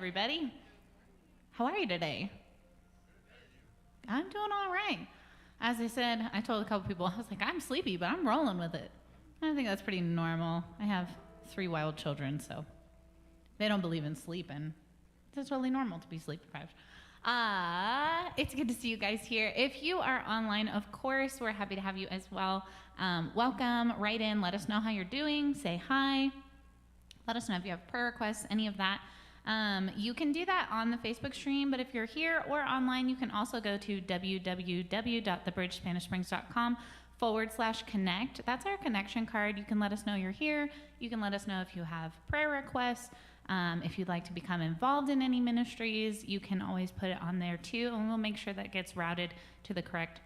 Everybody. How are you today? I'm doing all right. As I said, I told a couple people, I was like, I'm sleepy, but I'm rolling with it. I think that's pretty normal. I have 3 wild children, so they don't believe in sleeping. It's totally normal to be sleep deprived. It's good to see you guys here. If you are online, of course, we're happy to have you as well. Welcome, write in, let us know how you're doing, say hi. Let us know if you have prayer requests, any of that. You can do that on the Facebook stream, but if you're here or online, you can also go to www.thebridgespanishsprings.com/connect. That's our connection card. You can let us know you're here. You can let us know if you have prayer requests. If you'd like to become involved in any ministries, you can always put it on there too, and we'll make sure that gets routed to the correct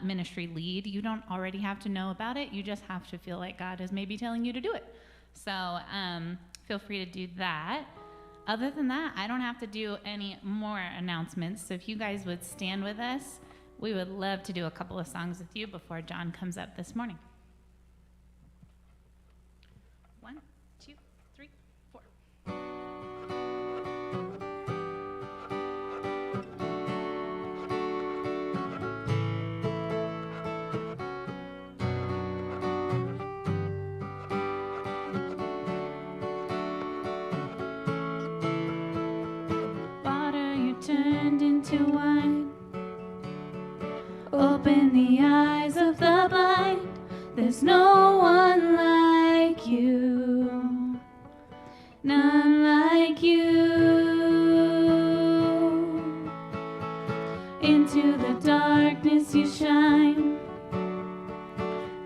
ministry lead. You don't already have to know about it. You just have to feel like God is maybe telling you to do it. So feel free to do that. Other than that, I don't have to do any more announcements. So if you guys would stand with us, we would love to do a couple of songs with you before John comes up this morning. 1, 2, 3, 4. Turned into wine. Open the eyes of the blind. There's no one like you, none like you. Into the darkness you shine.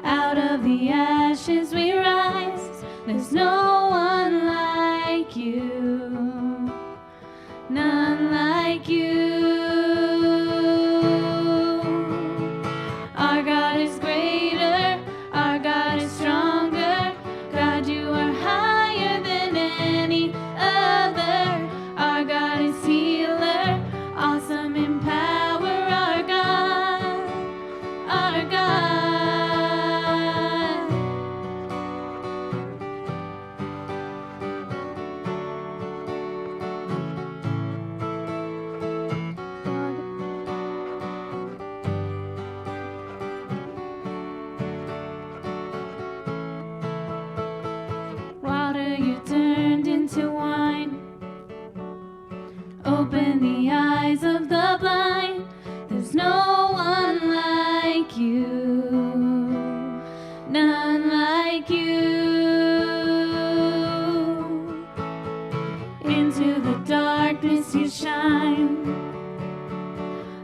Out of the ashes we rise. There's no one like you, none like you. Our God is greater, our God is stronger. God, you are higher than any other. Our God is healer, awesome in power. Our God, our God. Open the eyes of the blind. There's no one like you, none like you. Into the darkness you shine.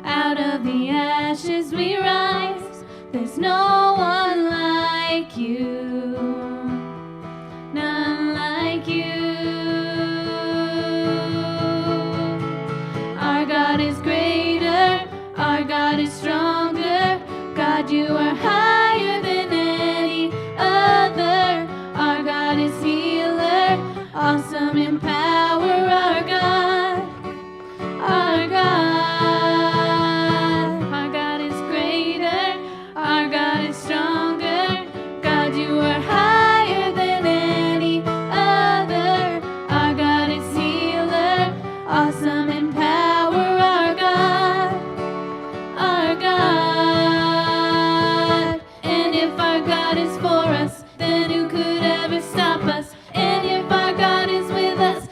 Out of the ashes we rise. There's no one like you, none like you. God is greater, our God is stronger. God, you are higher than any other. Our God is healer, awesome in power. Our God, our God. Our God is greater, our God is stronger. God, you are higher than any other. Our God is healer, awesome in power. Then who could ever stop us? And if our God is with us,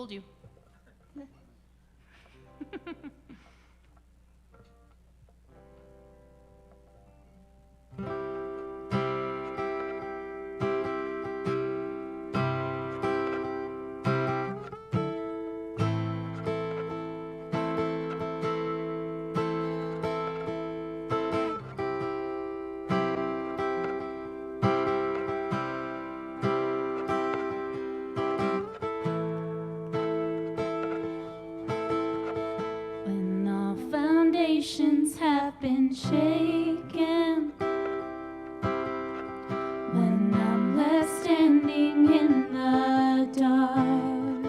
Told you. When all foundations have been shaken, when I'm left standing in the dark,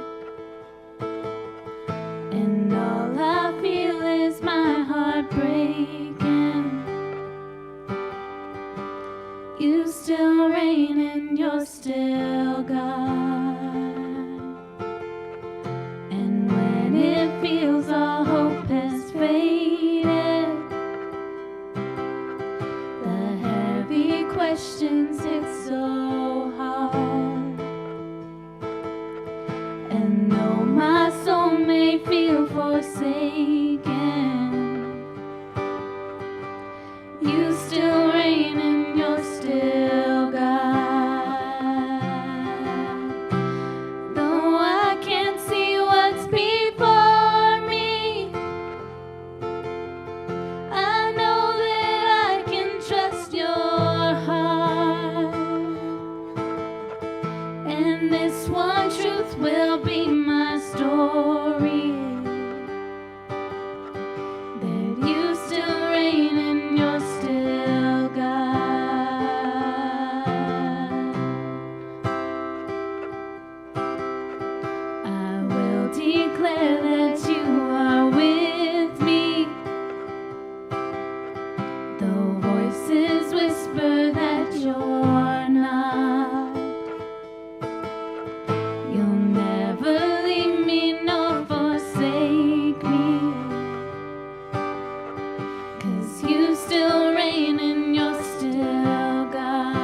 and all I feel is my heart breaking, you still reign and you're still God. And when it feels all hope has faded, the heavy questions hit so hard, and though my soul may feel forsaken, you still reign and you're still God. Though I can't see what's before me, I know that I can trust your heart, and this one truth will be my story, that you still reign and you're still God. I will declare that you are with me, though voices whisper that you're not. You'll never leave me nor forsake me, 'cause you still reign and you're still God.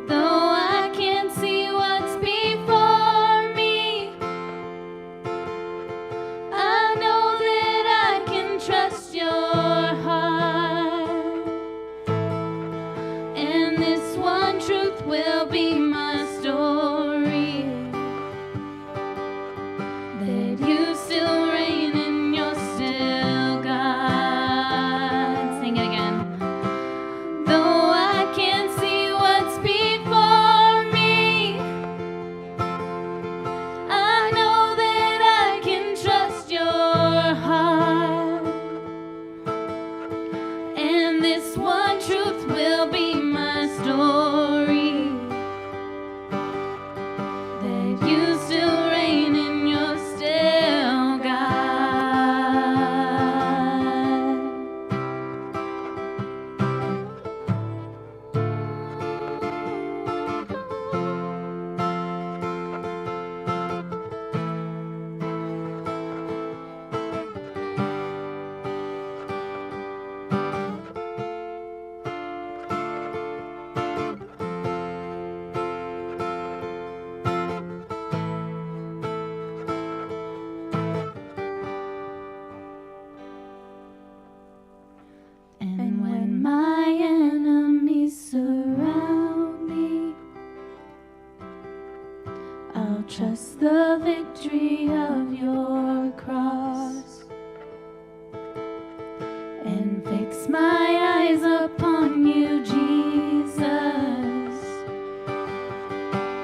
Though I can't see what's before me, I know that I can trust your heart, and this one truth will be my story, that you still reign and you're still God. Sing it again. Though I can't see what's before me, I know that I can trust your heart, and this one truth will be my story, that you still reign and you're still God. And when my enemies surround me, I'll trust the victory of your cross, and fix my eyes upon you, Jesus.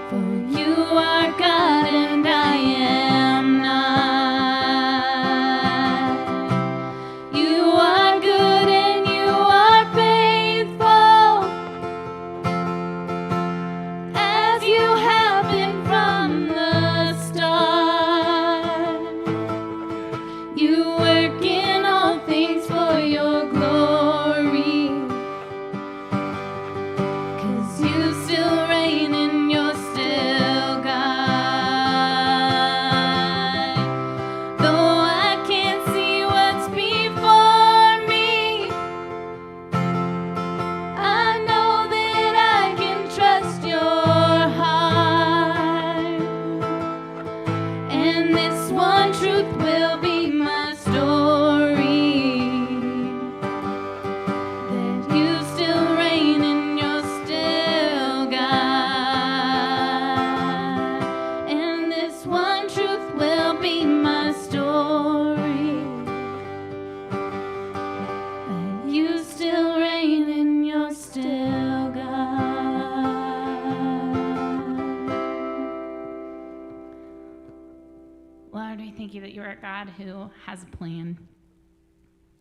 For you are God and I am not. You are good and you are faithful, as you have been from the start. thank you that you are a God who has a plan,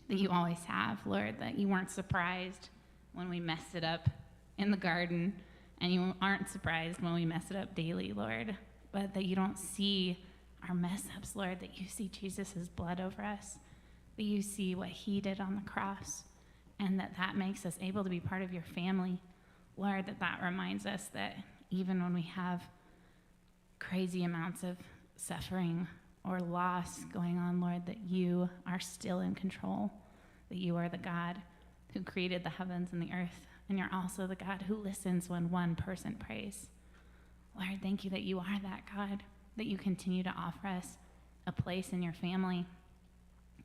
that you always have, Lord, that you weren't surprised when we messed it up in the garden, and you aren't surprised when we mess it up daily, Lord, but that you don't see our mess ups, Lord, that you see Jesus' blood over us, that you see what he did on the cross, and that makes us able to be part of your family, Lord, that reminds us that even when we have crazy amounts of suffering or loss going on, Lord, that you are still in control, that you are the God who created the heavens and the earth, and you're also the God who listens when one person prays. Lord, thank you that you are that God, that you continue to offer us a place in your family,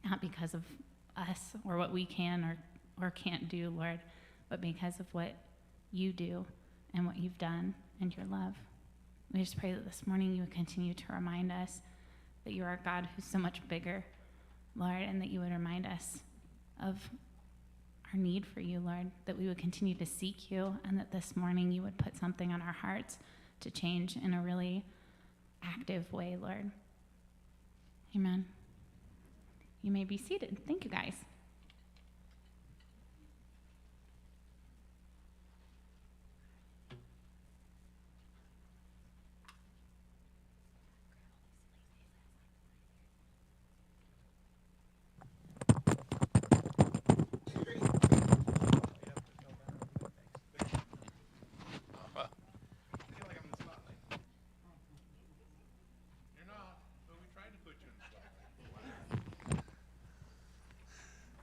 not because of us or what we can or can't do, Lord, but because of what you do and what you've done and your love. We just pray that this morning you would continue to remind us that you are a God who's so much bigger, Lord, and that you would remind us of our need for you, Lord, that we would continue to seek you, and that this morning you would put something on our hearts to change in a really active way, Lord. Amen. You may be seated. Thank you, guys.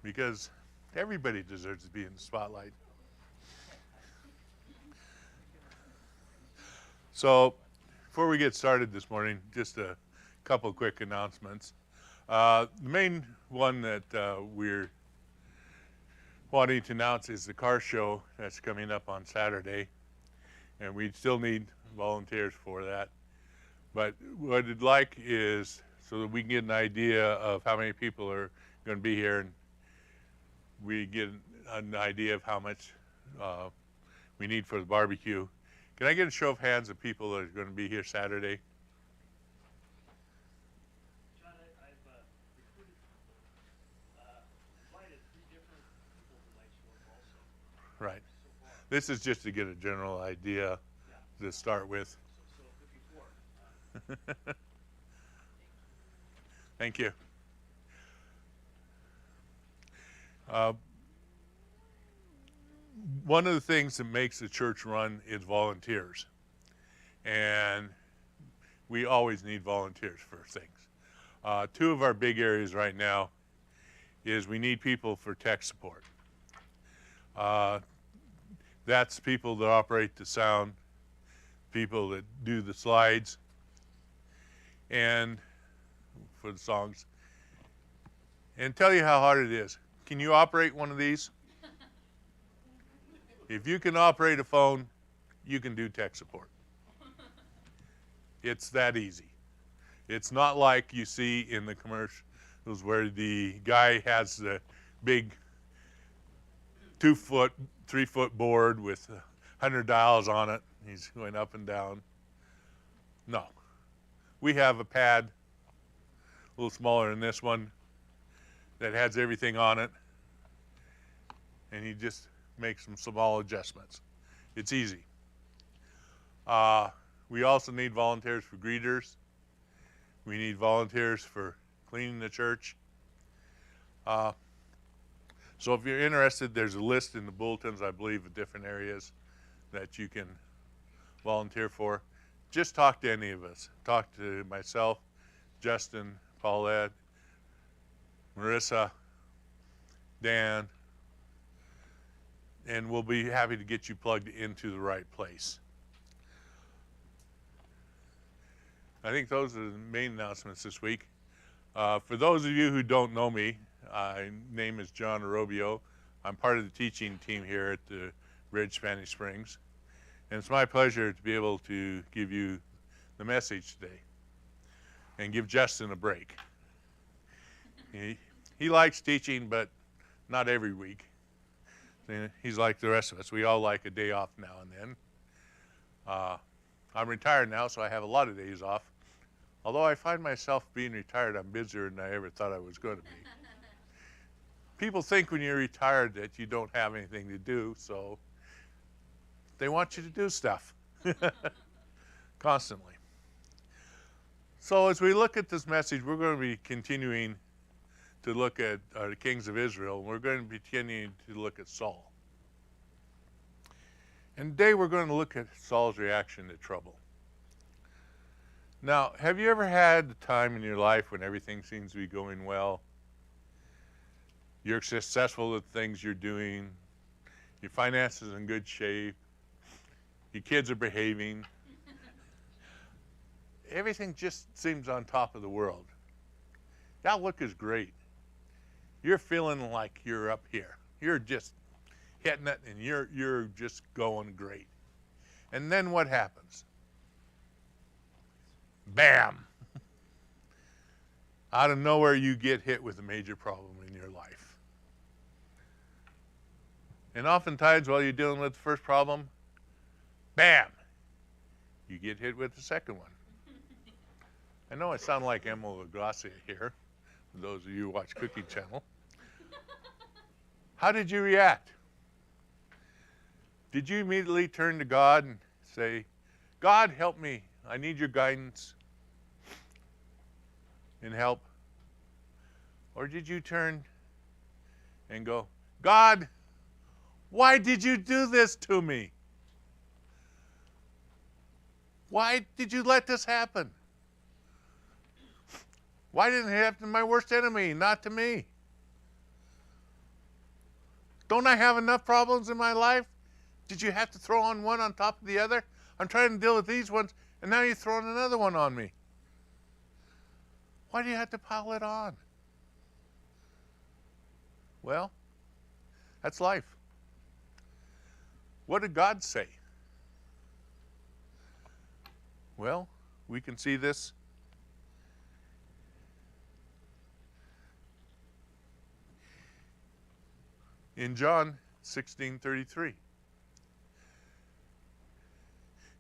Because everybody deserves to be in the spotlight. So before we get started this morning, just a couple quick announcements. The main one that we're wanting to announce is the car show that's coming up on Saturday, and we still need volunteers for that. But what I'd like is so that we can get an idea of how many people are going to be here, and we get an idea of how much we need for the barbecue. Can I get a show of hands of people that are going to be here Saturday? John, I've recruited people, invited 3 different people tonight show up also. Right. So far. This is just to get a general idea to start with. So 54. Thank you. One of the things that makes the church run is volunteers. And we always need volunteers for things. 2 of our big areas right now is we need people for tech support. That's people that operate the sound, people that do the slides, and for the songs. And tell you how hard it is. Can you operate one of these? If you can operate a phone, you can do tech support. It's that easy. It's not like you see in the commercials where the guy has the big 2-foot, 3-foot board with 100 dials on it. He's going up and down. No. We have a pad, a little smaller than this one, that has everything on it. And he just makes some small adjustments. It's easy. We also need volunteers for greeters. We need volunteers for cleaning the church. So if you're interested, there's a list in the bulletins, I believe, of different areas that you can volunteer for. Just talk to any of us. Talk to myself, Justin, Paulette, Marissa, Dan, and we'll be happy to get you plugged into the right place. I think those are the main announcements this week. For those of you who don't know me, my name is John Arobio. I'm part of the teaching team here at the Ridge Spanish Springs. And it's my pleasure to be able to give you the message today and give Justin a break. He likes teaching, but not every week. He's like the rest of us. We all like a day off now and then. I'm retired now, so I have a lot of days off. Although I find myself being retired, I'm busier than I ever thought I was going to be. People think when you're retired that you don't have anything to do, so they want you to do stuff constantly. So as we look at this message, we're going to be continuing to look at the kings of Israel. We're going to be continuing to look at Saul. And today we're going to look at Saul's reaction to trouble. Now, have you ever had a time in your life when everything seems to be going well? You're successful with things you're doing. Your finances are in good shape. Your kids are behaving. Everything just seems on top of the world. The outlook is great. You're feeling like you're up here. You're just hitting it and you're just going great. And then what happens? Bam! Out of nowhere you get hit with a major problem in your life. And oftentimes while you're dealing with the first problem, bam! You get hit with the second one. I know I sound like Emma LaGracia here, for those of you who watch Cooking Channel. How did you react? Did you immediately turn to God and say, God, help me. I need your guidance and help? Or did you turn and go, God, why did you do this to me? Why did you let this happen? Why didn't it happen to my worst enemy, not to me? Don't I have enough problems in my life? Did you have to throw on one on top of the other? I'm trying to deal with these ones, and now you're throwing another one on me. Why do you have to pile it on? Well, that's life. What did God say? Well, we can see this in John 16:33.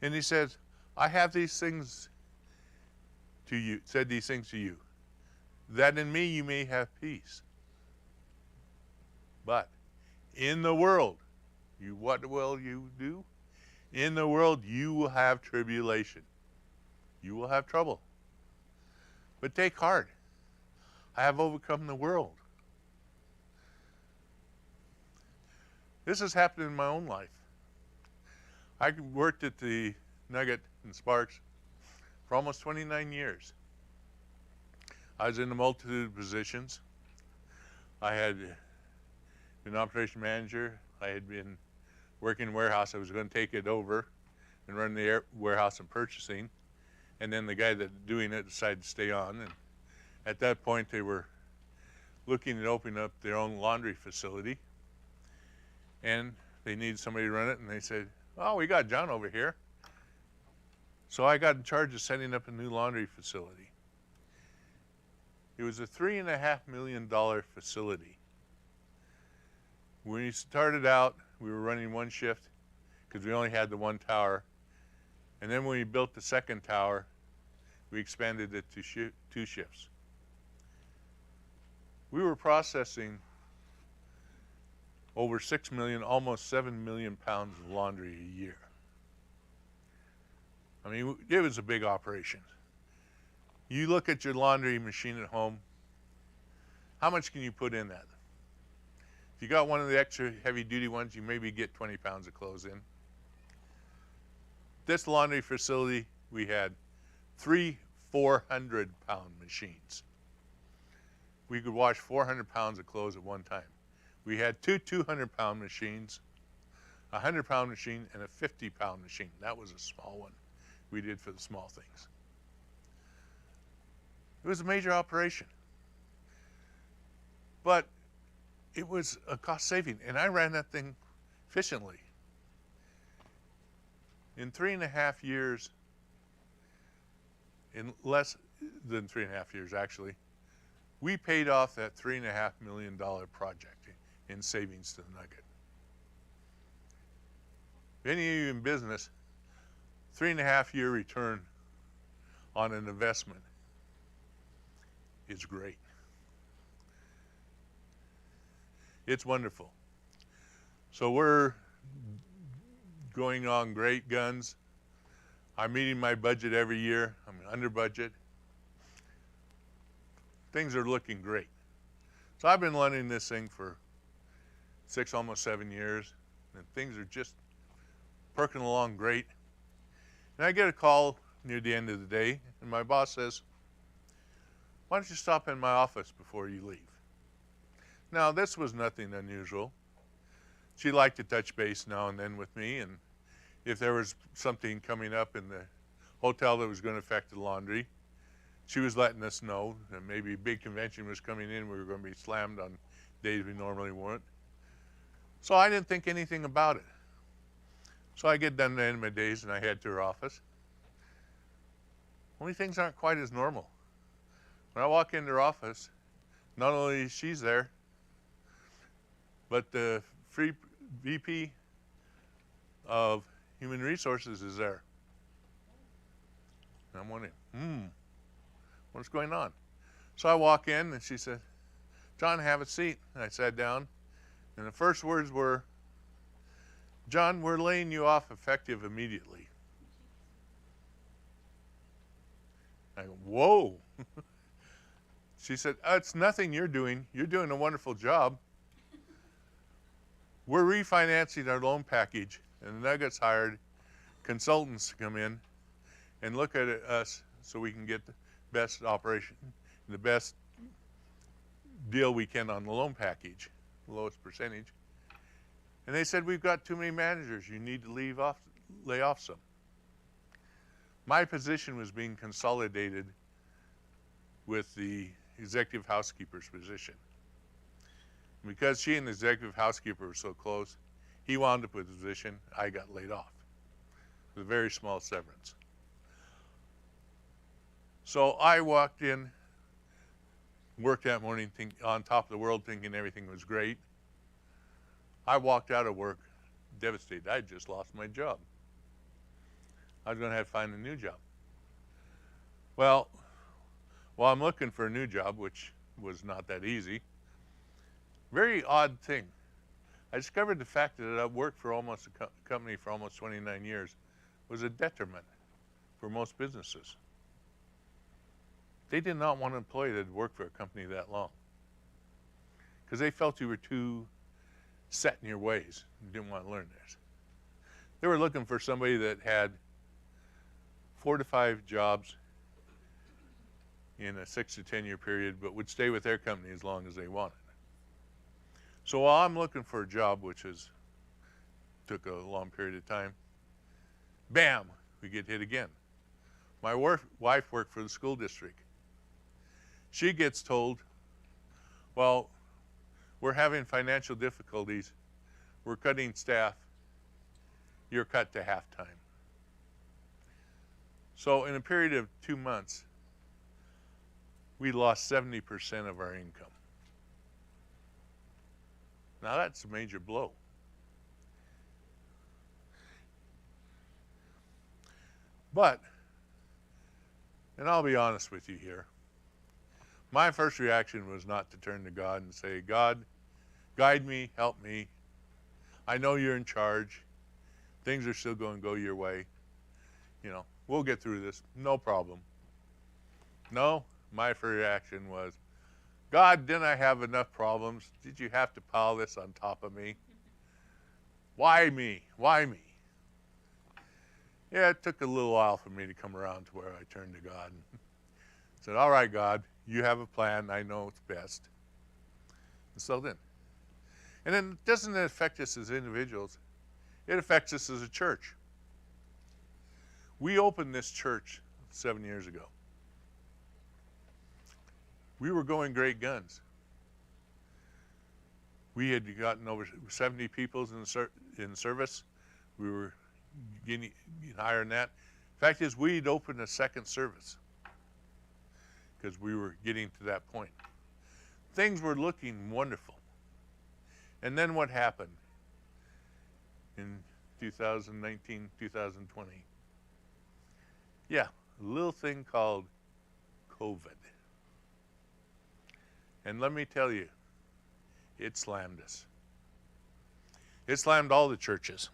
And he says, I have these things to you, said these things to you, that in me you may have peace. But in the world, what will you do? In the world you will have tribulation. You will have trouble. But take heart. I have overcome the world. This has happened in my own life. I worked at the Nugget and Sparks for almost 29 years. I was in a multitude of positions. I had been operation manager. I had been working in warehouse. I was going to take it over and run the warehouse and purchasing. And then the guy that doing it decided to stay on. And at that point, they were looking at opening up their own laundry facility. And they needed somebody to run it. And they said, oh, we got John over here. So I got in charge of setting up a new laundry facility. It was a $3.5 million facility. When we started out, we were running one shift because we only had the one tower. And then when we built the second tower, we expanded it to two shifts. We were processing over 6 million, almost 7 million pounds of laundry a year. I mean, it was a big operation. You look at your laundry machine at home, how much can you put in that? If you got one of the extra heavy duty ones, you maybe get 20 pounds of clothes in. This laundry facility, we had 3 400-pound machines. We could wash 400 pounds of clothes at one time. We had two 200-pound machines, a 100-pound machine, and a 50-pound machine. That was a small one we did for the small things. It was a major operation. But it was a cost saving, and I ran that thing efficiently. In 3.5 years, in less than 3.5 years actually, we paid off that $3.5 million project in savings to the Nugget. If any of you in business, 3.5 year return on an investment is great. It's wonderful. So we're going on great guns. I'm meeting my budget every year. I'm under budget. Things are looking great. So I've been running this thing for 6, almost 7 years, and things are just perking along great. And I get a call near the end of the day, and my boss says, "Why don't you stop in my office before you leave?" Now, this was nothing unusual. She liked to touch base now and then with me, and if there was something coming up in the hotel that was going to affect the laundry, she was letting us know that maybe a big convention was coming in. We were going to be slammed on days we normally weren't. So I didn't think anything about it. So I get done at the end of my days and I head to her office. Only things aren't quite as normal. When I walk into her office, not only is she there, but the free VP of Human Resources is there. And I'm wondering, what's going on? So I walk in and she said, "John, have a seat." And I sat down, and the first words were, "John, we're laying you off effective immediately." I go, "Whoa." She said, "It's nothing you're doing. You're doing a wonderful job. We're refinancing our loan package, and Nugget's hired consultants to come in and look at us so we can get the best operation, the best deal we can on the loan package, the lowest percentage." And they said, "We've got too many managers. You need to lay off some." My position was being consolidated with the executive housekeeper's position. Because she and the executive housekeeper were so close, he wound up with the position. I got laid off. It was a very small severance. So I walked in, worked that morning on top of the world thinking everything was great. I walked out of work devastated. I had just lost my job. I was going to have to find a new job. Well, while I'm looking for a new job, which was not that easy, very odd thing. I discovered the fact that I've worked for almost a company for almost 29 years was a detriment for most businesses. They did not want an employee that had worked for a company that long because they felt you were too set in your ways and didn't want to learn this. They were looking for somebody that had 4 to 5 jobs in a 6 to 10 year period, but would stay with their company as long as they wanted. So while I'm looking for a job, which took a long period of time, bam, we get hit again. My wife worked for the school district. She gets told, "Well, we're having financial difficulties. We're cutting staff. You're cut to half-time." So in a period of 2 months, we lost 70% of our income. Now that's a major blow. But, and I'll be honest with you here, my first reaction was not to turn to God and say, "God, guide me, help me. I know you're in charge. Things are still going to go your way. We'll get through this, no problem." No, my first reaction was, "God, didn't I have enough problems? Did you have to pile this on top of me? Why me? Why me?" Yeah, it took a little while for me to come around to where I turned to God and said, "All right, God, you have a plan. I know it's best." And so then. And then doesn't it affect us as individuals? It affects us as a church. We opened this church 7 years ago. We were going great guns. We had gotten over 70 people in service. We were getting higher than that. Fact is, we'd opened a second service because we were getting to that point. Things were looking wonderful. And then what happened in 2019, 2020? Yeah, a little thing called COVID. And let me tell you, it slammed us. It slammed all the churches.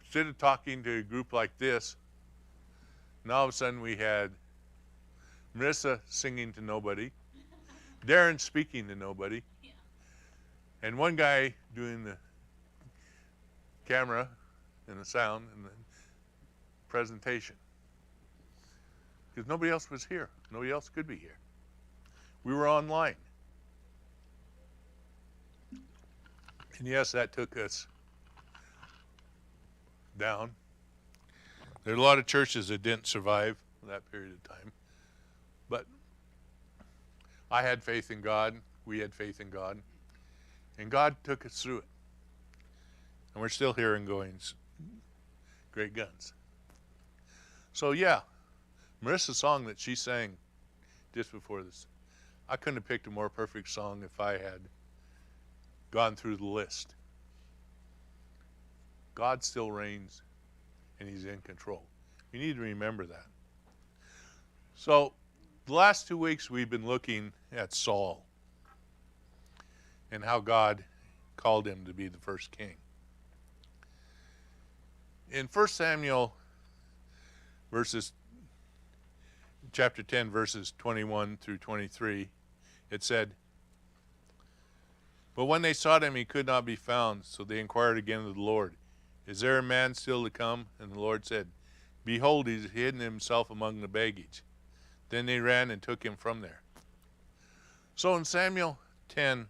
Instead of talking to a group like this, now all of a sudden we had Marissa singing to nobody, Darren speaking to nobody, and one guy doing the camera and the sound and the presentation. Because nobody else was here. Nobody else could be here. We were online. And yes, that took us down. There are a lot of churches that didn't survive that period of time. But I had faith in God. We had faith in God. And God took us through it. And we're still here and going great guns. So yeah, Marissa's song that she sang just before this, I couldn't have picked a more perfect song if I had gone through the list. God still reigns and he's in control. We need to remember that. So the last 2 weeks we've been looking at Saul and how God called him to be the first king. In 1 Samuel chapter 10 verses 21 through 23, it said, "But when they sought him, he could not be found, so they inquired again of the Lord, 'Is there a man still to come?' And the Lord said, 'Behold, he has hidden himself among the baggage.' Then they ran and took him from there." So in Samuel 10,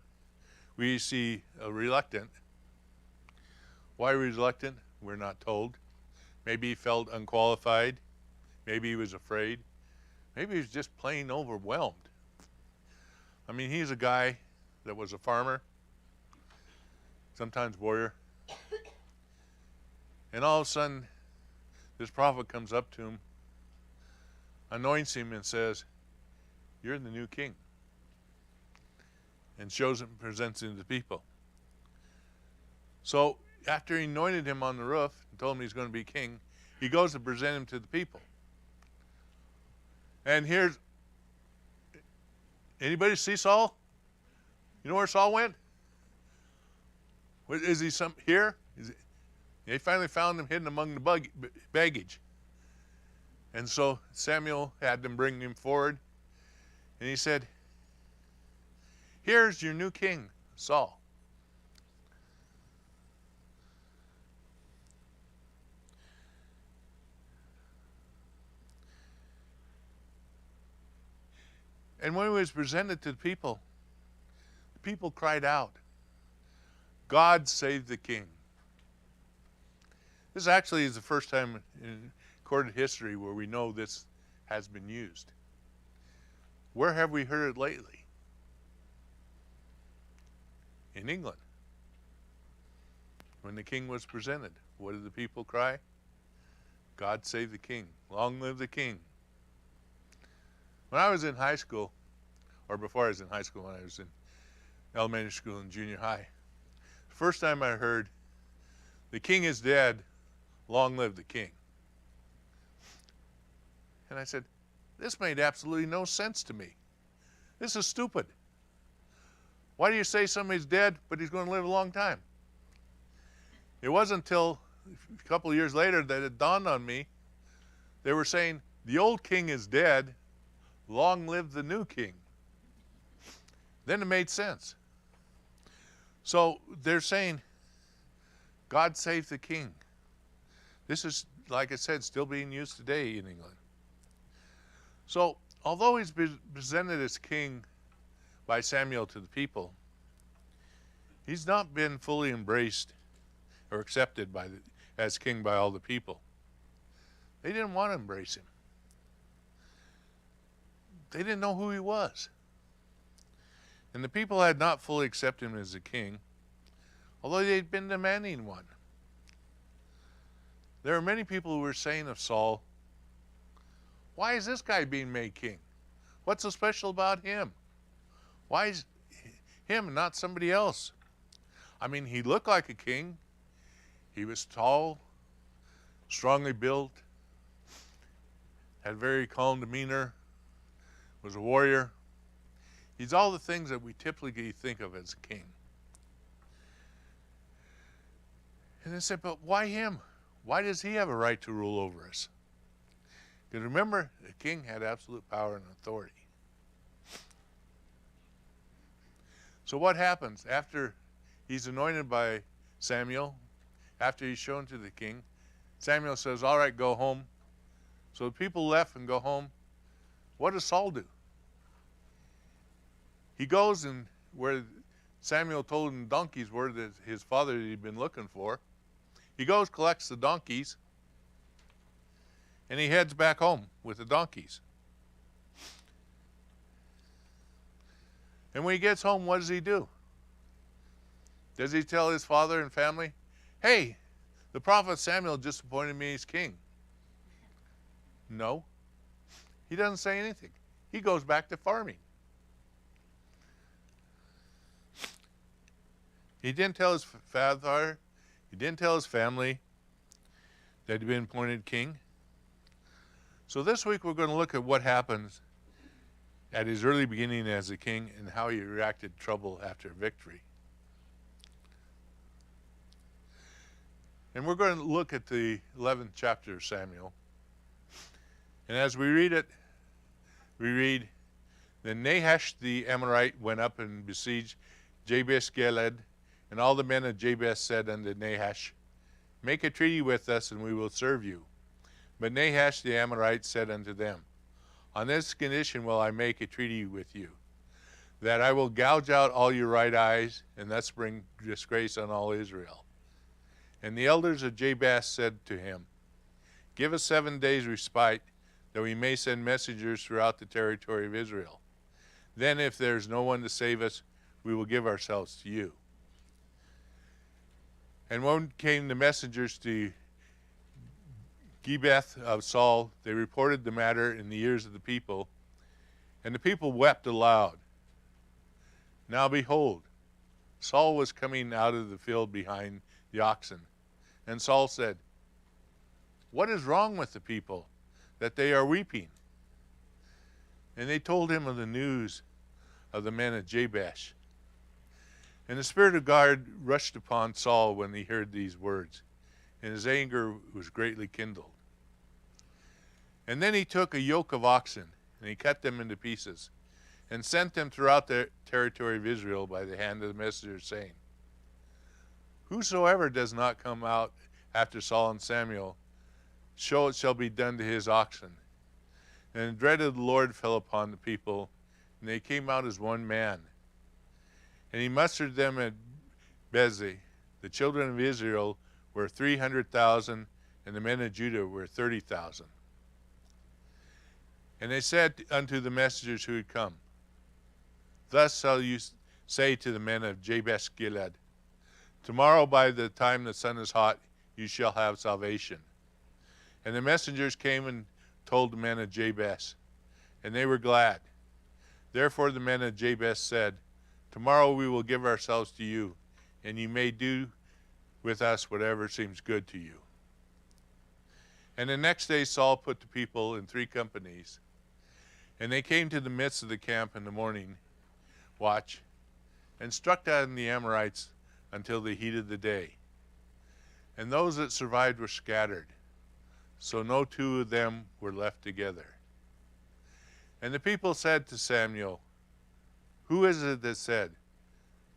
we see a reluctant. Why reluctant? We're not told. Maybe he felt unqualified. Maybe he was afraid. Maybe he was just plain overwhelmed. I mean, he's a guy that was a farmer, sometimes warrior. And all of a sudden, this prophet comes up to him, anoints him, and says, "You're the new king." And shows him, presents him to the people. So after he anointed him on the roof and told him he's going to be king, he goes to present him to the people. And here's, anybody see Saul? You know where Saul went? Is he here? They finally found him hidden among the baggage. And so Samuel had them bring him forward. And he said, "Here's your new king, Saul." And when he was presented to the people cried out, "God save the king." This actually is the first time in recorded history where we know this has been used. Where have we heard it lately? In England. When the king was presented, what did the people cry? "God save the king. Long live the king." When I was in high school, or before I was in high school, when I was in elementary school and junior high, the first time I heard, "The king is dead, long live the king." And I said, this made absolutely no sense to me. This is stupid. Why do you say somebody's dead, but he's going to live a long time? It wasn't until a couple of years later that it dawned on me. They were saying, the old king is dead, long live the new king. Then it made sense. So they're saying, God save the king. This is, like I said, still being used today in England. So although he's presented as king by Samuel to the people, he's not been fully embraced or accepted as king by all the people. They didn't want to embrace him. They didn't know who he was. And the people had not fully accepted him as a king, although they'd been demanding one. There are many people who were saying of Saul, why is this guy being made king? What's so special about him? Why is him and not somebody else? I mean, he looked like a king. He was tall, strongly built, had very calm demeanor, was a warrior. He's all the things that we typically think of as a king. And they said, but why him? Why does he have a right to rule over us? Because remember, the king had absolute power and authority. So what happens after he's anointed by Samuel, after he's shown to the king? Samuel says, all right, go home. So the people left and go home. What does Saul do? He goes and where Samuel told him donkeys were that his father he'd been looking for. He goes, collects the donkeys, and he heads back home with the donkeys. And when he gets home, what does he do? Does he tell his father and family, hey, the prophet Samuel just appointed me as king? No. He doesn't say anything. He goes back to farming. He didn't tell his father, he didn't tell his family that he'd been appointed king. So this week we're going to look at what happens at his early beginning as a king and how he reacted to trouble after victory. And we're going to look at the 11th chapter of Samuel. And as we read it, we read, then Nahash the Amorite went up and besieged Jabesh Gilead, and all the men of Jabesh said unto Nahash, make a treaty with us, and we will serve you. But Nahash the Amorite said unto them, on this condition will I make a treaty with you, that I will gouge out all your right eyes, and thus bring disgrace on all Israel. And the elders of Jabesh said to him, give us 7 days' respite, that we may send messengers throughout the territory of Israel. Then if there is no one to save us, we will give ourselves to you. And when came the messengers to Gibeath of Saul, they reported the matter in the ears of the people, and the people wept aloud. Now behold, Saul was coming out of the field behind the oxen, and Saul said, what is wrong with the people, that they are weeping? And they told him of the news of the men of Jabesh. And the spirit of God rushed upon Saul when he heard these words, and his anger was greatly kindled. And then he took a yoke of oxen, and he cut them into pieces, and sent them throughout the territory of Israel by the hand of the messengers, saying, whosoever does not come out after Saul and Samuel, so it shall be done to his oxen. And the dread of the Lord fell upon the people, and they came out as one man. And he mustered them at Bezeh. The children of Israel were 300,000, and the men of Judah were 30,000. And they said unto the messengers who had come, thus shall you say to the men of Jabesh Gilead, tomorrow by the time the sun is hot, you shall have salvation. And the messengers came and told the men of Jabesh, and they were glad. Therefore the men of Jabesh said, tomorrow we will give ourselves to you, and you may do with us whatever seems good to you. And the next day Saul put the people in 3 companies, and they came to the midst of the camp in the morning watch, and struck down the Amorites until the heat of the day. And those that survived were scattered, so no 2 of them were left together. And the people said to Samuel, who is it that said,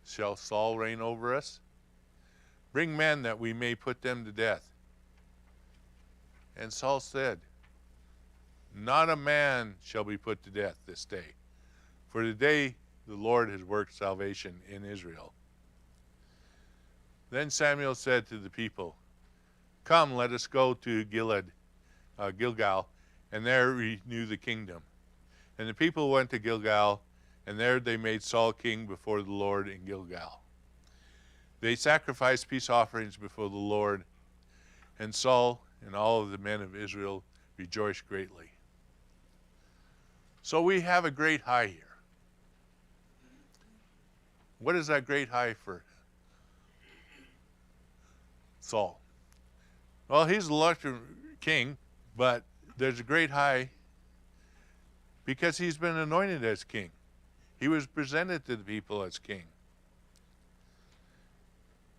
shall Saul reign over us? Bring men that we may put them to death. And Saul said, not a man shall be put to death this day, for today the Lord has worked salvation in Israel. Then Samuel said to the people, come, let us go to Gilgal, and there renew the kingdom. And the people went to Gilgal, and there they made Saul king before the Lord in Gilgal. They sacrificed peace offerings before the Lord, and Saul and all of the men of Israel rejoiced greatly. So we have a great high here. What is that great high for Saul? Well, he's the elected king, but there's a great high because he's been anointed as king. He was presented to the people as king.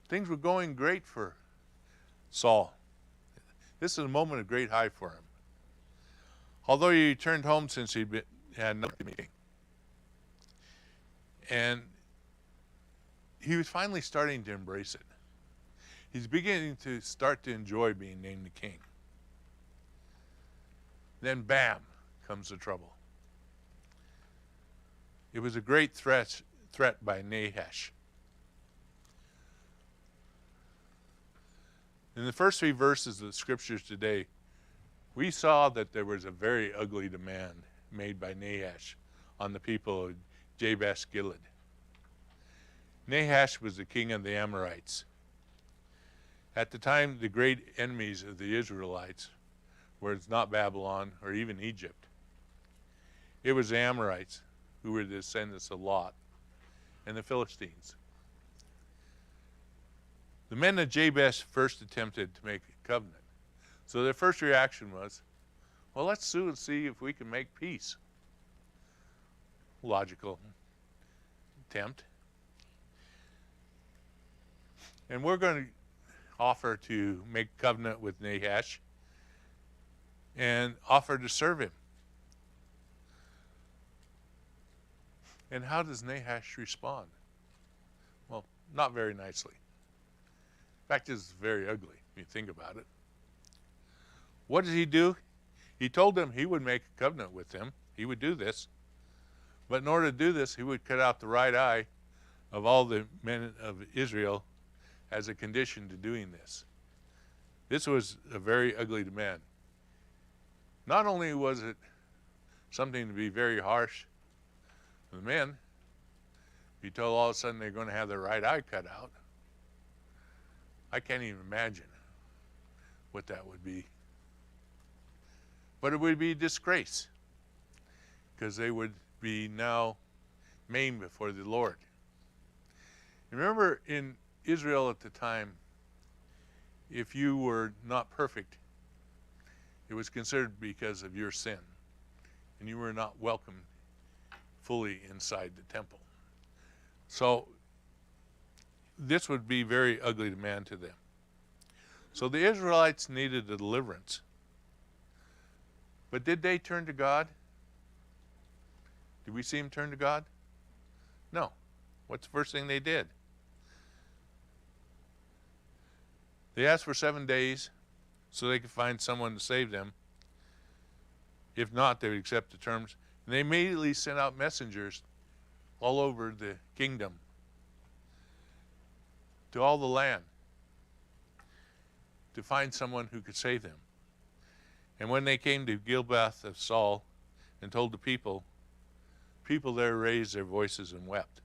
Things were going great for Saul. This is a moment of great high for him. Although he returned home since had nothing meeting. And he was finally starting to embrace it. He's beginning to start to enjoy being named the king. Then bam, comes the trouble. It was a great threat by Nahash. In the first 3 verses of the scriptures today, we saw that there was a very ugly demand made by Nahash on the people of Jabesh Gilead. Nahash was the king of the Amorites. At the time, the great enemies of the Israelites were not Babylon or even Egypt. It was the Amorites, who were the descendants of Lot, and the Philistines. The men of Jabesh first attempted to make a covenant. So their first reaction was, well, let's sue and see if we can make peace. Logical attempt. And we're going to offer to make a covenant with Nahash and offer to serve him. And how does Nahash respond? Well, not very nicely. In fact, it's very ugly if you think about it. What did he do? He told them he would make a covenant with them. He would do this. But in order to do this, he would cut out the right eye of all the men of Israel as a condition to doing this. This was a very ugly demand. Not only was it something to be very harsh for the men, he told all of a sudden they're going to have their right eye cut out. I can't even imagine what that would be. But it would be a disgrace, because they would be now maimed before the Lord. Remember, in Israel at the time, if you were not perfect, it was considered because of your sin, and you were not welcome fully inside the temple. So this would be very ugly demand to them. So the Israelites needed a deliverance. But did they turn to God? Did we see them turn to God? No. What's the first thing they did? They asked for 7 days so they could find someone to save them. If not, they would accept the terms. And they immediately sent out messengers all over the kingdom, to all the land, to find someone who could save them. And when they came to Gilboath of Saul and told the people there raised their voices and wept.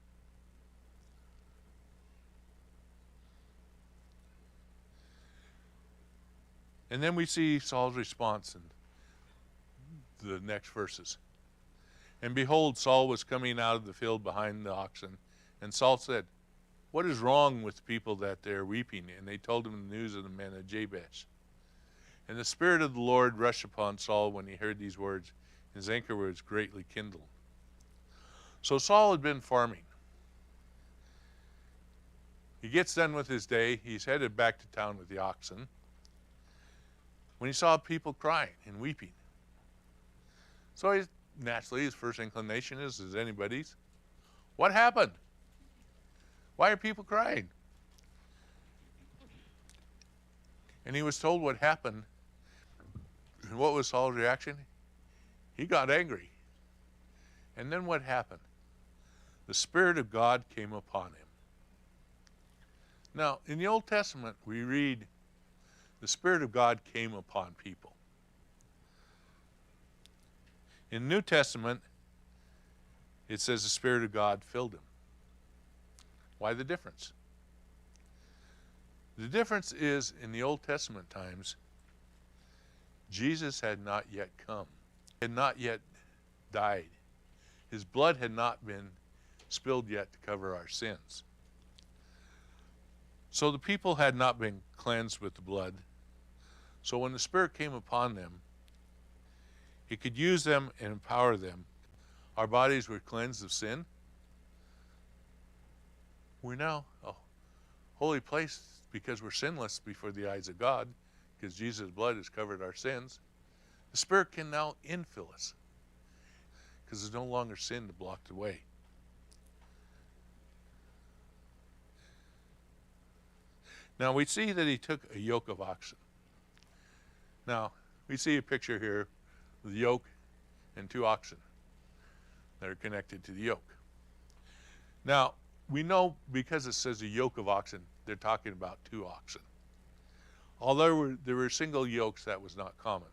And then we see Saul's response in the next verses. And behold, Saul was coming out of the field behind the oxen. And Saul said, what is wrong with the people that they're weeping? And they told him the news of the men of Jabesh. And the Spirit of the Lord rushed upon Saul when he heard these words. His anger was greatly kindled. So Saul had been farming. He gets done with his day. He's headed back to town with the oxen, when he saw people crying and weeping. So naturally, his first inclination is, as anybody's, what happened? Why are people crying? And he was told what happened. And what was Saul's reaction? He got angry. And then what happened? The Spirit of God came upon him. Now, in the Old Testament, we read, the Spirit of God came upon people. In the New Testament, it says the Spirit of God filled him. Why the difference? The difference is, in the Old Testament times, Jesus had not yet come, had not yet died. His blood had not been spilled yet to cover our sins. So the people had not been cleansed with the blood. So when the Spirit came upon them, He could use them and empower them. Our bodies were cleansed of sin. We're now a holy place because we're sinless before the eyes of God, because Jesus' blood has covered our sins. The Spirit can now infill us because there's no longer sin to block the way. Now we see that he took a yoke of oxen. Now we see a picture here of the yoke and 2 oxen that are connected to the yoke. Now we know because it says a yoke of oxen, they're talking about 2 oxen. Although there were single yokes, that was not common.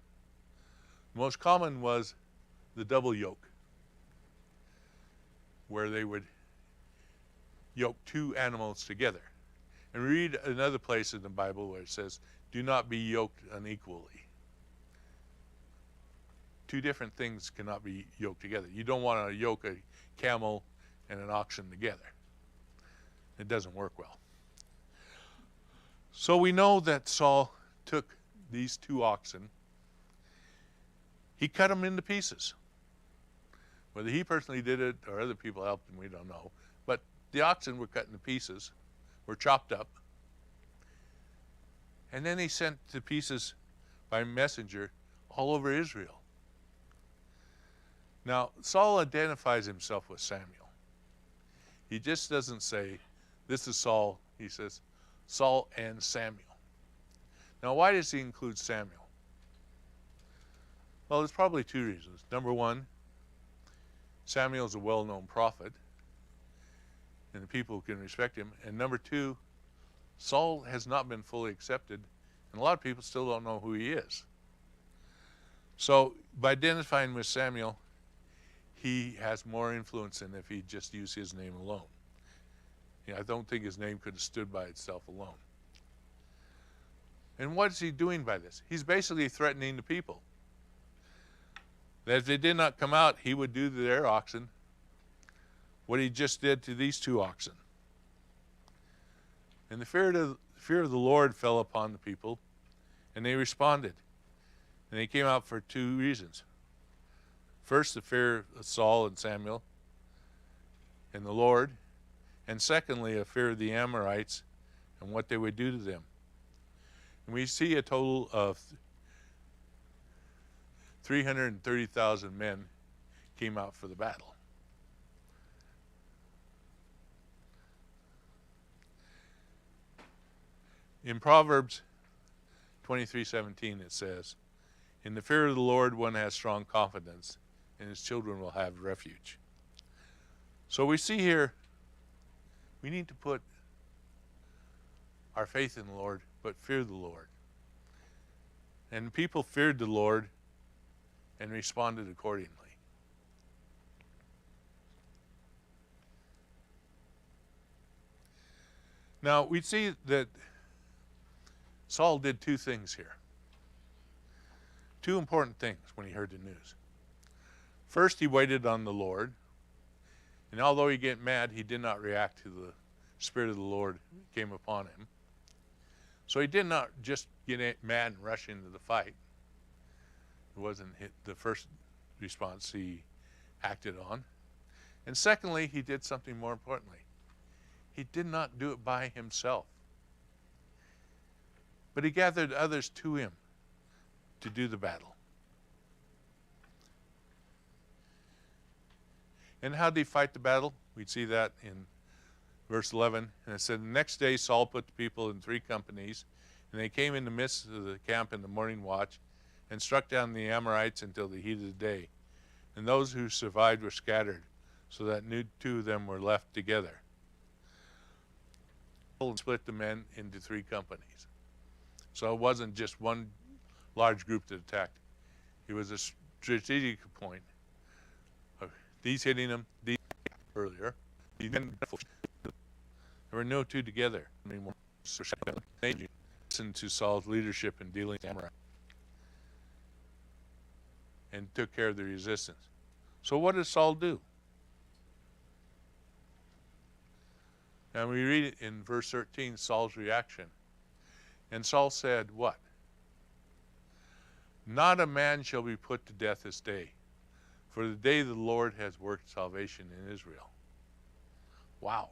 The most common was the double yoke, where they would yoke 2 animals together. And we read another place in the Bible where it says, do not be yoked unequally. 2 different things cannot be yoked together. You don't want to yoke a camel and an oxen together. It doesn't work well. So we know that Saul took these 2 oxen. He cut them into pieces. Whether he personally did it or other people helped him, we don't know. But the oxen were cut into pieces, were chopped up. And then he sent the pieces by messenger all over Israel. Now, Saul identifies himself with Samuel. He just doesn't say, this is Saul. He says, Saul and Samuel. Now, why does he include Samuel? Well, there's probably 2 reasons. Number 1, Samuel is a well-known prophet, and the people can respect him. And number 2, Saul has not been fully accepted, and a lot of people still don't know who he is. So by identifying with Samuel, he has more influence than if he just used his name alone. I don't think his name could have stood by itself alone. And what is he doing by this? He's basically threatening the people that if they did not come out, he would do to their oxen what he just did to these 2 oxen. And the fear of the Lord fell upon the people, and they responded. And they came out for 2 reasons. First, the fear of Saul and Samuel and the Lord. And secondly, a fear of the Amorites and what they would do to them. And we see a total of 330,000 men came out for the battle. In Proverbs 23:17 it says, in the fear of the Lord one has strong confidence, and his children will have refuge. So we see here, we need to put our faith in the Lord, but fear the Lord. And people feared the Lord and responded accordingly. Now, we see that Saul did 2 things here. 2 important things when he heard the news. First, he waited on the Lord. And although he get mad, he did not react to the Spirit of the Lord came upon him. So he did not just get mad and rush into the fight. It wasn't the first response he acted on. And secondly, he did something more importantly. He did not do it by himself, but he gathered others to him to do the battle. And how did he fight the battle? We'd see that in verse 11. And it said, the next day Saul put the people in 3 companies, and they came in the midst of the camp in the morning watch, and struck down the Amorites until the heat of the day. And those who survived were scattered, so that 2 of them were left together. Saul split the men into 3 companies. So it wasn't just one large group that attacked. It was a strategic point of these hitting them, these earlier. There were no 2 together anymore. Listened to Saul's leadership in dealing with Amorites and took care of the resistance. So what did Saul do? And we read it in verse 13, Saul's reaction. And Saul said, what? Not a man shall be put to death this day, for the day the Lord has worked salvation in Israel. Wow.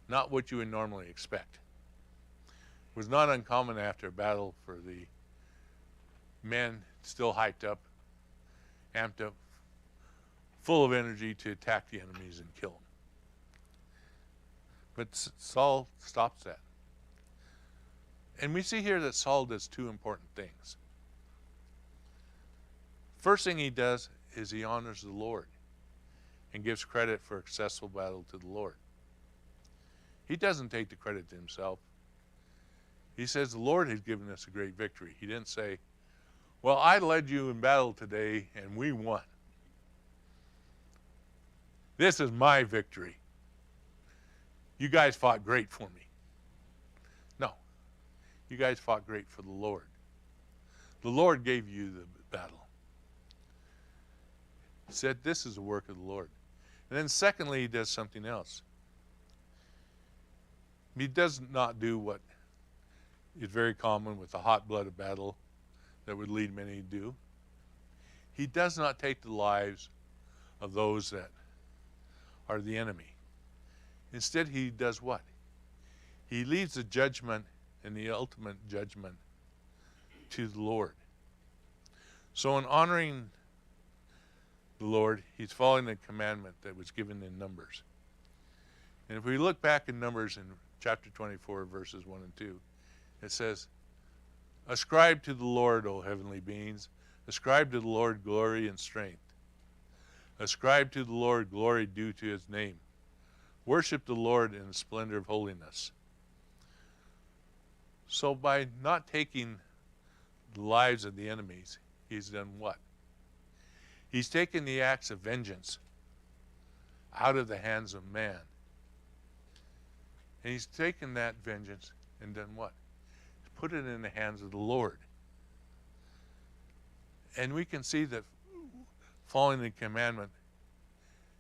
Not what you would normally expect. It was not uncommon after a battle for the men still hyped up, amped up, full of energy to attack the enemies and kill them. But Saul stops that. And we see here that Saul does two important things. First thing he does is he honors the Lord and gives credit for a successful battle to the Lord. He doesn't take the credit to himself. He says the Lord has given us a great victory. He didn't say, well, I led you in battle today and we won. This is my victory. You guys fought great for me. No. You guys fought great for the Lord. The Lord gave you the battle. He said, this is the work of the Lord. And then secondly, he does something else. He does not do what is very common with the hot-blooded battle that would lead many to do. He does not take the lives of those that are the enemy. Instead, he does what? He leaves the judgment and the ultimate judgment to the Lord. So in honoring the Lord, he's following the commandment that was given in Numbers. And if we look back in Numbers in chapter 24, verses 1 and 2, it says, ascribe to the Lord, O heavenly beings. Ascribe to the Lord glory and strength. Ascribe to the Lord glory due to his name. Worship the Lord in the splendor of holiness. So by not taking the lives of the enemies, he's done what? He's taken the acts of vengeance out of the hands of man. And he's taken that vengeance and done what? He's put it in the hands of the Lord. And we can see that following the commandment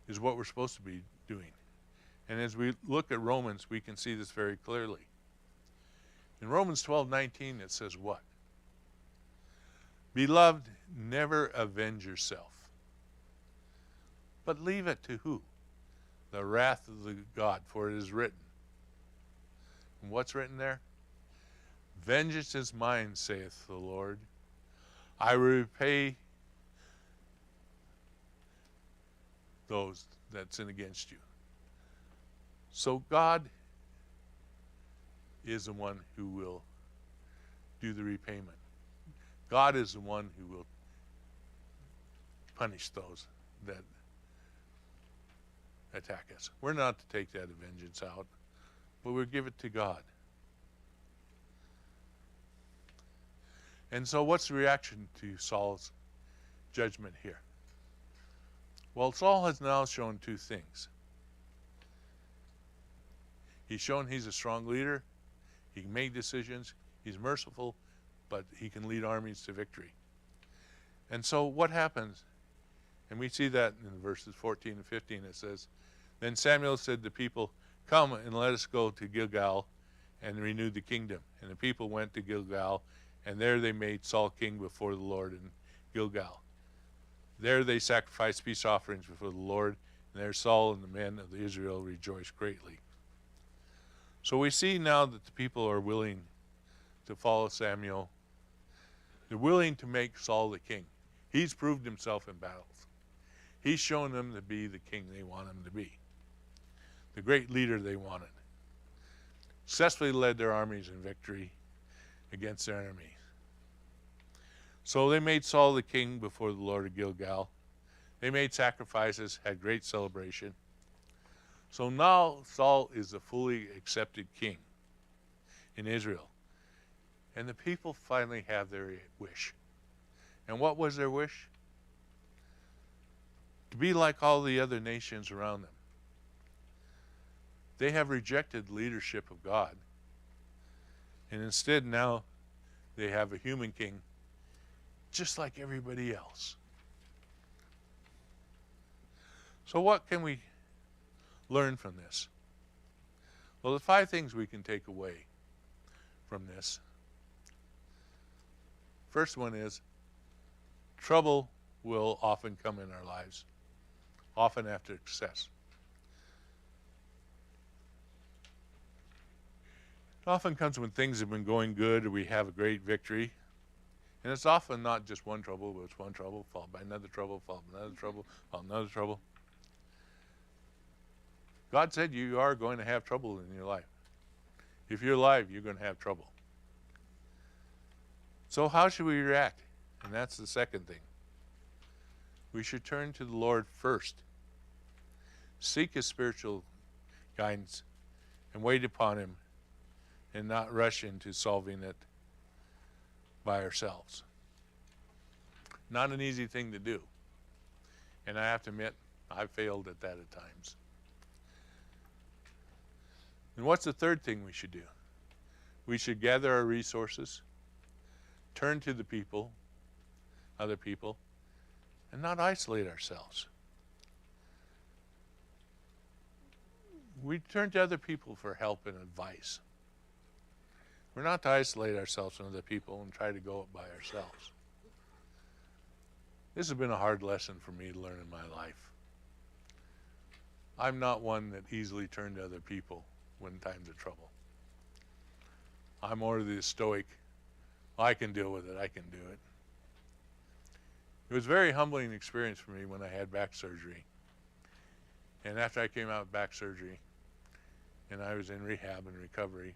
is what we're supposed to be doing. And as we look at Romans, we can see this very clearly. In Romans 12:19, it says what? Beloved, never avenge yourself, but leave it to who? The wrath of the God, for it is written. And what's written there? Vengeance is mine, saith the Lord. I will repay those that sin against you. So God is the one who will do the repayment. God is the one who will punish those that attack us. We're not to take that vengeance out, but we'll give it to God. And so what's the reaction to Saul's judgment here? Well, Saul has now shown two things. He's shown he's a strong leader. He can make decisions. He's merciful, but he can lead armies to victory. And so what happens? And we see that in verses 14 and 15. It says, then Samuel said to the people, come and let us go to Gilgal and renew the kingdom. And the people went to Gilgal, and there they made Saul king before the Lord in Gilgal. There they sacrificed peace offerings before the Lord, and there Saul and the men of Israel rejoiced greatly. So we see now that the people are willing to follow Samuel. They're willing to make Saul the king. He's proved himself in battles. He's shown them to be the king they want him to be, the great leader they wanted. Successfully led their armies in victory against their enemies. So they made Saul the king before the Lord of Gilgal. They made sacrifices, had great celebration. So now Saul is a fully accepted king in Israel. And the people finally have their wish. And what was their wish? To be like all the other nations around them. They have rejected the leadership of God. And instead now they have a human king just like everybody else. So what can we learn from this? Well, the 5 things we can take away from this. First one is trouble will often come in our lives, often after success. It often comes when things have been going good or we have a great victory. And it's often not just one trouble, but it's one trouble, followed by another trouble, followed by another trouble, followed by another trouble. God said you are going to have trouble in your life. If you're alive, you're going to have trouble. So how should we react? And that's the second thing. We should turn to the Lord first. Seek His spiritual guidance and wait upon Him and not rush into solving it by ourselves. Not an easy thing to do. And I have to admit, I've failed at that at times. And what's the third thing we should do? We should gather our resources, turn to the people, other people, and not isolate ourselves. We turn to other people for help and advice. We're not to isolate ourselves from other people and try to go it by ourselves. This has been a hard lesson for me to learn in my life. I'm not one that easily turns to other people when times of trouble. I'm more the stoic, I can deal with it, I can do it. It was a very humbling experience for me when I had back surgery. And after I came out of back surgery, and I was in rehab and recovery,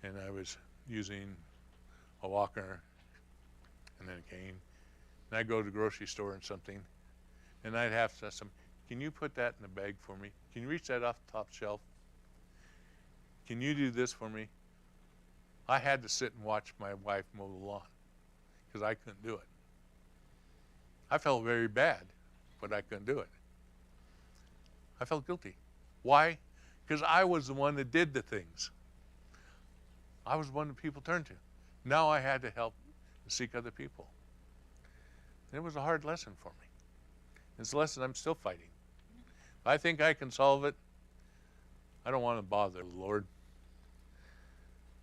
and I was using a walker and then a cane, and I'd go to the grocery store and something, and I'd have to ask them, can you put that in a bag for me? Can you reach that off the top shelf? Can you do this for me? I had to sit and watch my wife mow the lawn because I couldn't do it. I felt very bad, but I couldn't do it. I felt guilty. Why? Because I was the one that did the things. I was the one that people turned to. Now I had to help and seek other people. And it was a hard lesson for me. It's a lesson I'm still fighting. I think I can solve it. I don't want to bother the Lord.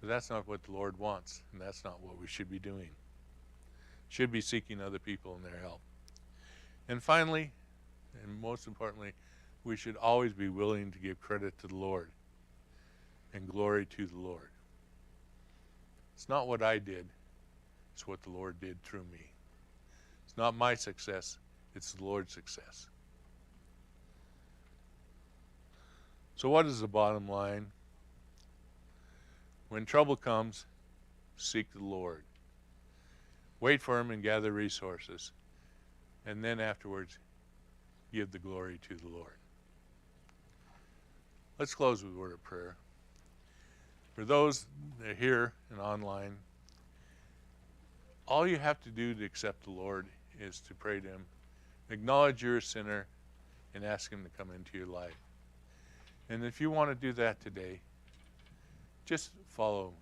But that's not what the Lord wants, and that's not what we should be doing. Should be seeking other people and their help. And finally, and most importantly, we should always be willing to give credit to the Lord and glory to the Lord. It's not what I did, it's what the Lord did through me. It's not my success, it's the Lord's success. So what is the bottom line? When trouble comes, seek the Lord. Wait for Him and gather resources. And then afterwards, give the glory to the Lord. Let's close with a word of prayer. For those that are here and online, all you have to do to accept the Lord is to pray to Him, acknowledge you're a sinner, and ask Him to come into your life. And if you want to do that today, just follow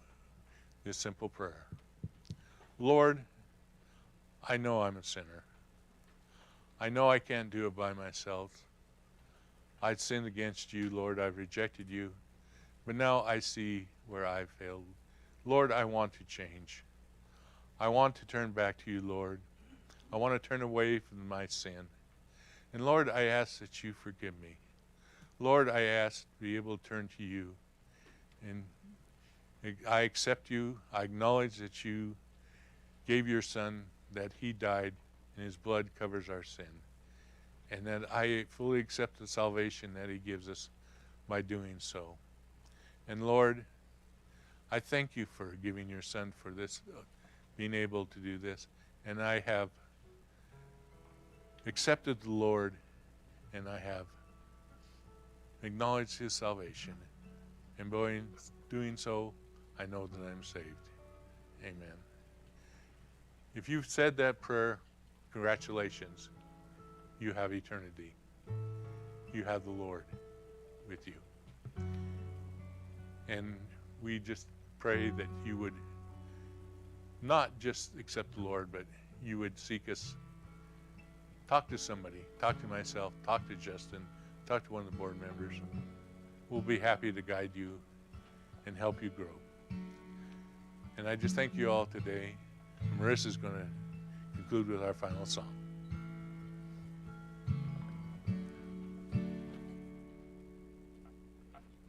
this simple prayer. Lord, I know I'm a sinner. I know I can't do it by myself. I'd sinned against you, Lord. I've rejected you. But now I see where I've failed. Lord, I want to change. I want to turn back to you, Lord. I want to turn away from my sin. And Lord, I ask that you forgive me. Lord, I ask to be able to turn to you. And I accept you. I acknowledge that you gave your Son, that He died, and His blood covers our sin. And that I fully accept the salvation that He gives us by doing so. And Lord, I thank you for giving your Son for this, being able to do this. And I have accepted the Lord, and I have acknowledged His salvation. And by doing so, I know that I'm saved. Amen. If you've said that prayer, congratulations. You have eternity. You have the Lord with you. And we just pray that you would not just accept the Lord, but you would seek us. Talk to somebody. Talk to myself. Talk to Justin. Talk to one of the board members. We'll be happy to guide you and help you grow. And I just thank you all today. Marissa's going to conclude with our final song.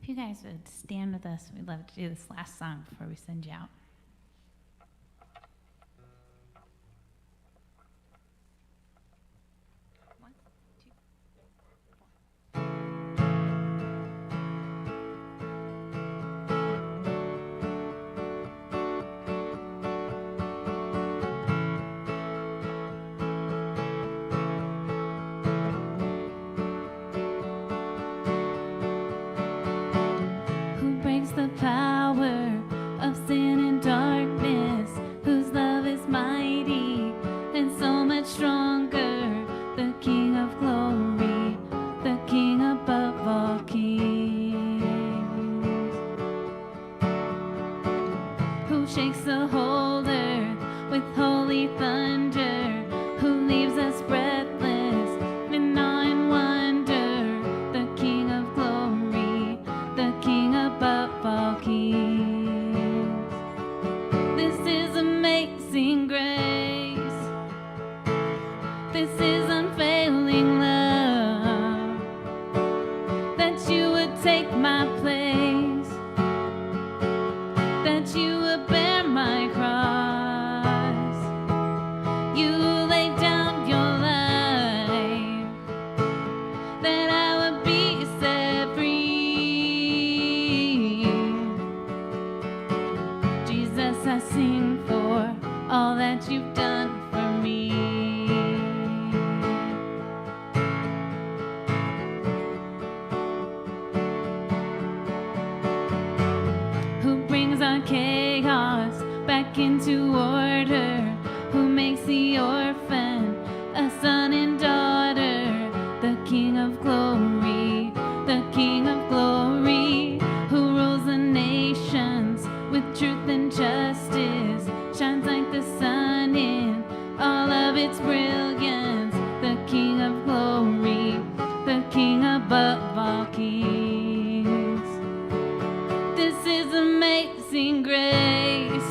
If you guys would stand with us, we'd love to do this last song before we send you out. One, two, who breaks the power of sin and darkness, whose love is mighty and so much stronger, the King of glory, the King above all kings, who shakes the whole earth with holy thunder, who leaves us breathless in awe and wonder, the King of glory, the King above all kings. This is amazing grace. This is unfailing love, that you would take my place, that you would bear my cross. You laid down your life, that I would be set free. Jesus, I sing for all that you've done for me. Who brings our chaos back into order, who makes the orphan a son and daughter, the King of glory, the King of glory, who rules the nations with truth and justice, shines like the sun in all of its brilliance, the King of glory, the King above all kings. This is amazing grace.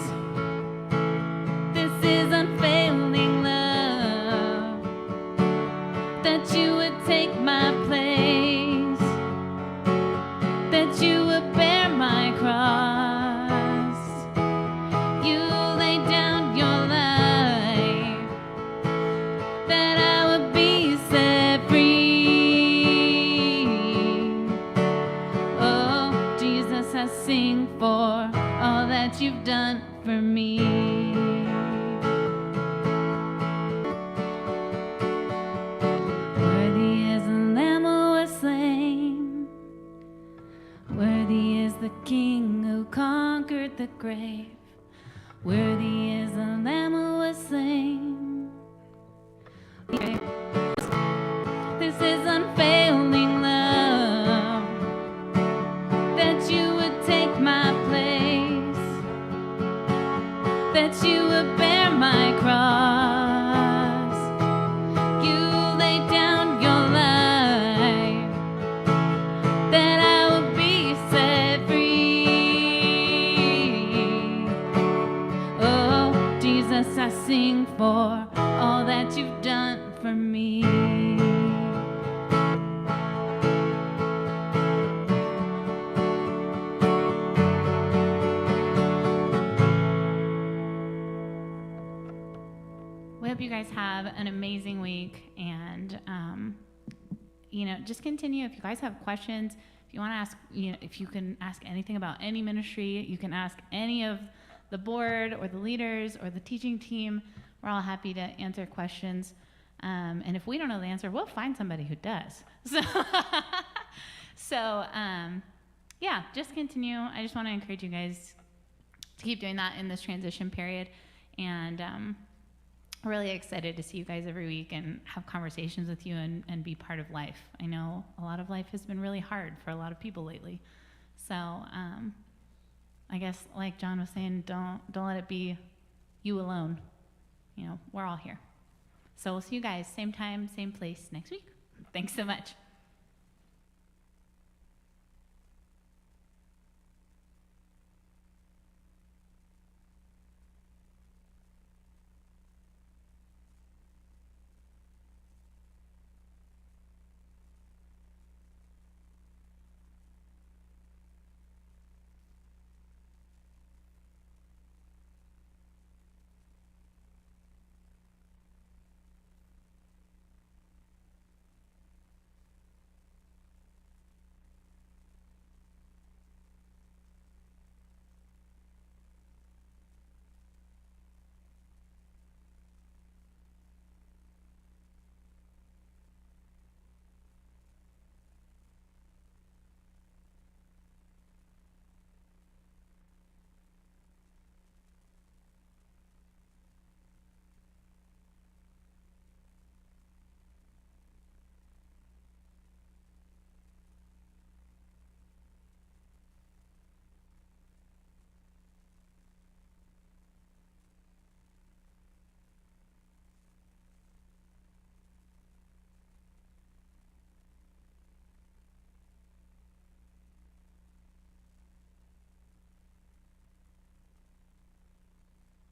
This is unfailing love, that you would take my place, that you would bear my cross. You laid down your life, that I would be set free. Oh, Jesus, I sing for all that you've done for me. Worthy is the Lamb who was slain. Worthy is the King who conquered the grave. Worthy is the Lamb who was slain. This is unfailing love, that you would take my place, that you would bear my cross. You laid down your life, that I would be set free. Oh, Jesus, I sing for all that you've done for me. We hope you guys have an amazing week, and just continue. If you guys have questions, if you want to ask, if you can ask anything about any ministry, you can ask any of the board or the leaders or the teaching team. We're all happy to answer questions, and if we don't know the answer, we'll find somebody who does. So yeah, just continue. I just want to encourage you guys to keep doing that in this transition period, and really excited to see you guys every week and have conversations with you and be part of life. I know a lot of life has been really hard for a lot of people lately. So I guess, like John was saying, don't let it be you alone. We're all here. So we'll see you guys same time, same place next week. Thanks so much.